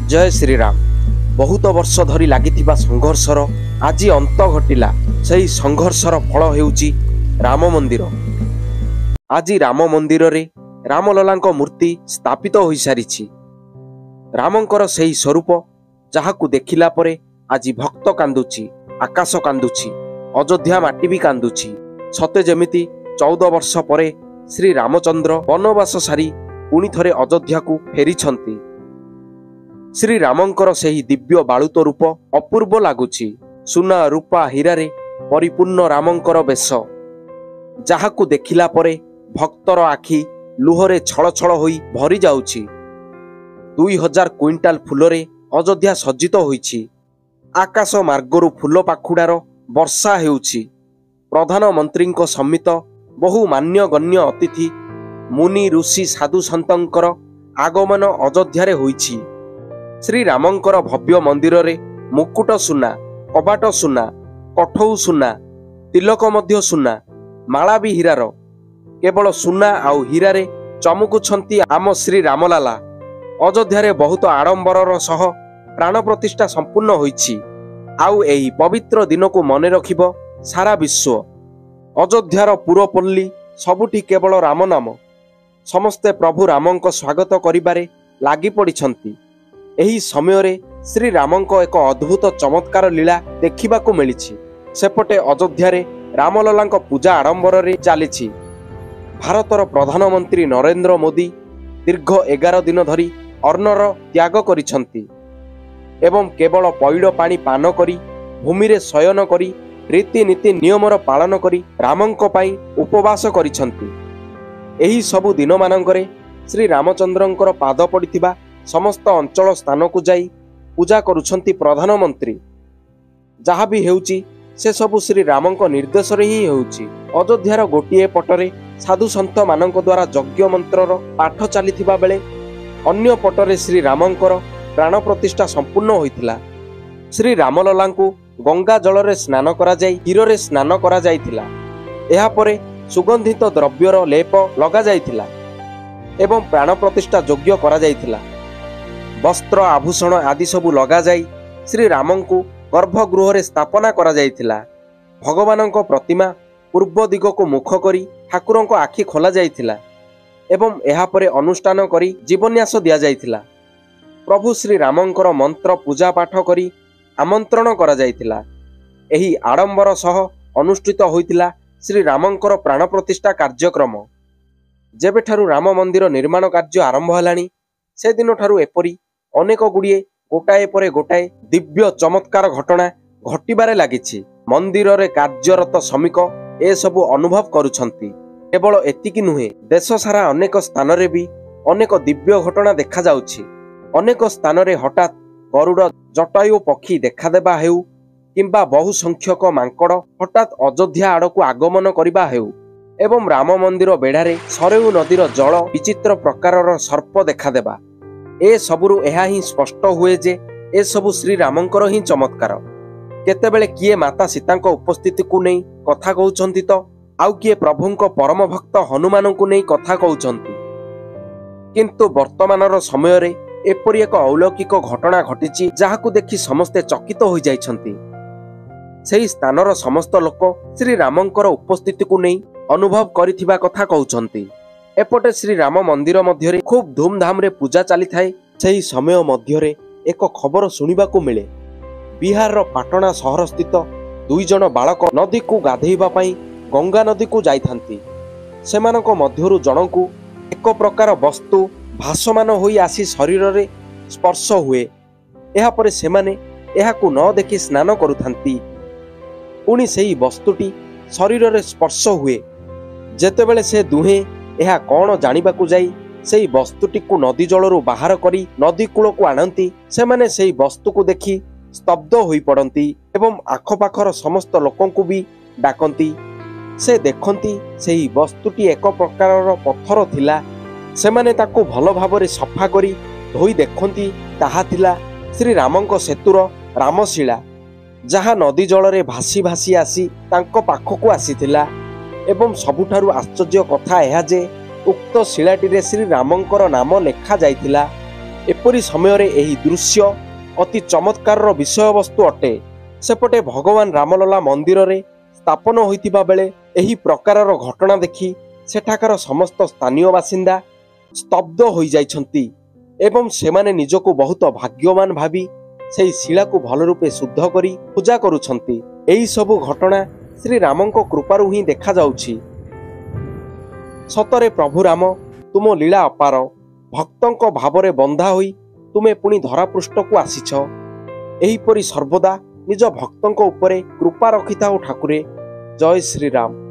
जय श्रीराम। बहुत वर्ष धरी लागिथिबा संघर्षर आज अंत घटिला। सही संघर्षर फल हेउची राम मंदिर। आज राम मंदिर रे रामललांक मूर्ति स्थापित हो सारिछि। रामंकर सही स्वरूप जहाकू देखिला परे आज भक्त कांदुची, आकाश कांदुची, अयोध्या माटी भी कांदुची। सते जेमिति 14 वर्ष परे श्री रामचंद्र वनवास सारी पुणी थरे अयोध्या को फेरिछंती। श्री रामंकर सही दिव्य बालुत रूप अपूर्व लागुची। सुना रूपा हीरा रे परिपूर्ण रामंकर बेश जहाकू देखिला परे भक्तर आखि लुहरे छल छल होई भरी जाउची। 2000 क्विंटाल फुलरे अयोध्या सज्जित होईछि। आकाश मार्गरू फूल पाखुडार वर्षा हेउछि। प्रधानमंत्री समित बहु मान्यगण्य अतिथि मुनि ऋषि साधु सन्तंकर आगमन अयोध्या होईछि। श्री रामंकर भव्य मंदिर रे मुकुट सुना, कबाट सुना, कठौ सुना, तिलक मध्य सुना, माला भी हीरार। केवल सुना आउ हीरा रे चमकुछंती आम श्री रामलाला। अयोध्या रे बहुत आडंबरर सह प्राण प्रतिष्ठा संपूर्ण होईछि। आउ एही पवित्र दिन को मने रखिब सारा विश्व। अयोध्यार पुरपल्ली सबुठी केवल राम नाम। समस्ते प्रभु रामंक स्वागत करिबारे लागि पड़िछंती। एही समय रे श्री रामंक एक अद्भुत चमत्कार लीला देखिबा को मिलिछि। सेपटे अयोध्या रे रामललांक पूजा आडंबर रे चालिछि। भारतर प्रधानमंत्री नरेंद्र मोदी दीर्घ 11 दिन धरी अर्णर त्याग करिछंती एवं केवल पैड़ पानी पान करी भूमि रे शयन करी रीतिनीति नियमर पालन करी रामंक पाई उपवास करिछंती। एही सबु दिन मानंकरे श्री रामचंद्रंकर पाद पड़िथिबा समस्त अंचल स्थान को जाई पूजा करुछंती प्रधानमंत्री। जहाँ भी हेउची से सबु श्री रामंक निर्देश रे ही हेउची। अयोध्यार गोटिए पटरे साधु संत मानंक द्वारा यज्ञ मंत्रर पाठ चलीथिबा बेले अन्य पटरे श्री रामंकर प्राण प्रतिष्ठा संपूर्ण होइथिला। श्री रामललांकु गंगा जल रे स्नान करा जाई क्षीर रे स्नान करा जाइथिला। एहा परे सुगंधित द्रव्यर लेप लगा जाइथिला एवं प्राण प्रतिष्ठा योग्य करा जाइथिला। वस्त्र आभूषण आदि सबु लगा जाई श्री रामंकु गर्भगृह रे स्थापना करा जाइथिला। भगवानंक प्रतिमा पूर्व दिग को मुख करी ठाकुरंक आखि खोला जाइथिला एवं एहा परे अनुष्ठान करी जीवन्यास दिया जाइथिला। प्रभु श्री रामंकर मंत्र पूजा पाठ करी आमंत्रण करा जाइथिला। एही आडंबर सह अनुष्ठित होइथिला श्री रामंकर प्राण प्रतिष्ठा कार्यक्रम। जेबेठारु राम मंदिर निर्माण कार्य आरंभ हलानी से दिन ठारु एपरी अनेक गुड़िए गोटाए परे गोटाए दिव्य चमत्कार घटना घटिबारे लागिछि। मंदिर रे कार्यरत श्रमिक ए सबु अनुभव करुछंती। केवल एतिकी नुहे, देश सारा अनेक स्थान रे भी अनेक दिव्य घटना देखा जाउछि। अनेक स्थान रे हठात गरुड़ जटायु पक्षी देखा देबा हेउ किंबा बहु संख्यक मांकड़ हठात अयोध्या आड़कू आगमन करिबा हेउ एवं राम मंदिर बेढ़ारे सरेउ नदीर जल विचित्र प्रकारर सर्प देखा देबा। ए सबुरु एहा ही स्पष्ट हुए जे ए सबु श्री रामंकर ही चमत्कार। केतेबेले किए माता सीतांक उपस्थिति को नहीं कथा कहउछंती तो आउ किए प्रभुंक परम भक्त हनुमान को नहीं कथा कहउछंती। किंतु वर्तमानर समय रे एपरि एक अलौकिक घटना घटिछि जाहाकू देखि समस्ते चकित हो जाइछंती। सेही स्थानर समस्त लोक श्री रामंकर उपस्थिति को नहीं अनुभव करिथिबा कथा कहउछंती। एपटे श्री राम मंदिर मध्यरे खूब धूमधाम रे पूजा चली थाए। सेही समय मध्यरे एक खबर सुनिबा को मिले। बिहार पाटना सहर स्थित 2 जन बालक नदी को गाधेइबा पई गंगा नदी को जाइथांती। सेमानक मध्यरु जनकू एक प्रकार वस्तु भासमान होई आसी शरीर रे स्पर्श हुए। एहा परे सेमाने एहाकू न देखि स्नान करुथांती। पुणी सेही वस्तुटी शरीर रे स्पर्श हुए। जेतेबेले से दुहे एहा कौन जानिबाकू जाई सेही वस्तुटी को नदी जलरू बाहर करी नदी कूल को आनती। सेमाने सेही वस्तु को देखि स्तब्ध होई पड़ती एवं आखपाखर समस्त लोकंकु भी डाकती। से देखती सेही वस्तुटी एक प्रकारर पत्थर थिला। सेमाने ताकू भल भाबरे सफा करी धोई देखती ताहा थिला श्री रामंक सेतुर रामशिला, जहाँ नदी जल रे भासी भासी आसी तांको पाखकू आसीथिला। एवं सबुठारु आश्चर्य कथा यह जे उक्त शिलाटी रे श्री रामंकर नाम लेखा जाइथिला। एपरी समय एही दृश्य अति चमत्कार विषयवस्तु अटे। सेपटे भगवान रामलला मंदिर रे स्थापन होइतिबा बेले एही प्रकारर घटना देखि सेठाकार समस्त स्थानीय बासिंदा स्तब्ध होई जाइछंती एवं सेमाने निजको बहुत भाग्यवान भावी सेही शिला को भल रूपे शुद्ध करी पूजा करुछंती। एही सबु घटना श्री रामंको कृपारु ही देखा जाउछि। सतरे प्रभु राम तुम लीला अपार, भक्तंको भावरे बंधा होई तुमे पुणी धरापृष्ठ को आसीछ। एहीपरि सर्वदा निज भक्तंको उपरे कृपा रखिथाओ ठाकुरे। जय श्री राम।